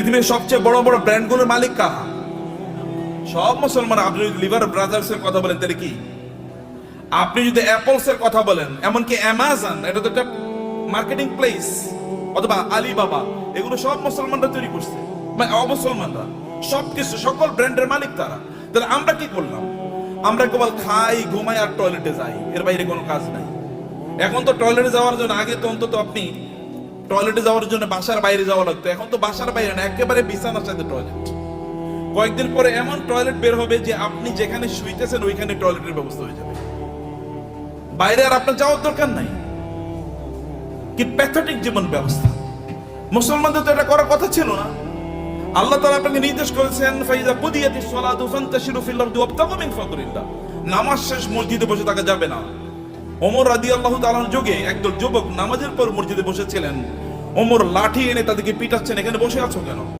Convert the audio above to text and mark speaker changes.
Speaker 1: পৃথিবীর সবচেয়ে বড় বড় ব্র্যান্ডগুলোর মালিক কারা? সব মুসলমান। আপনি যদি লিভার ব্রাদার্স এর কথা বলেন তাহলে কি? আপনি যদি অ্যাপলস এর কথা বলেন, এমনকি অ্যামাজন, এটা তো একটা মার্কেটিং প্লেস, অথবা আলিবাবা, এগুলো সব মুসলমানরা তৈরি করছে, মানে অমুসলমানরা। সবকিছু, সকল ব্র্যান্ডের মালিক তারা। তাহলে আমরা কি করলাম? আমরা কেবল খাই, ঘুমাই আর টয়লেটে যাই, এর বাইরে কোনো কাজ নাই। এখন তো টয়লেটে যাওয়ার জন্য, আগে তো অন্তত আপনি টয়লেটে যাওয়ার জন্য বাসার বাইরে যাওয়া লাগতো, এখন তো বাসার বাইরে না, একেবারে বিছানার সাথে টয়লেট। কয়েকদিন পরে এমন টয়লেট বের হবে যে আপনি যেখানে শুইতেছেন ওইখানে টয়লেটের ব্যবস্থা হয়ে যাবে, বাইরে আর আপনার যাওয়ার দরকার নাই। কি প্যাথেটিক জীবন ব্যবস্থা! মুসলমানদের তো এটা করার কথা ছিল না। আল্লাহ তাআলা আপনাকে নির্দেশ করেছেন, ফাইজা কুদিয়াতিস সালাতু ফান্তাশিরু ফিল আরদি ওয়াবতাগু মিন ফাদলিল্লাহ। নামাজ শেষ মসজিদে বসে থাকা যাবে না। ওমর রাদিয়াল্লাহু তাআলার যুগে একদল যুবক নামাজের পর মসজিদে বসেছিলেন। ওমর লাঠি এনে তাদেরকে পিটাচ্ছেন, এখানে বসে আছো কেন?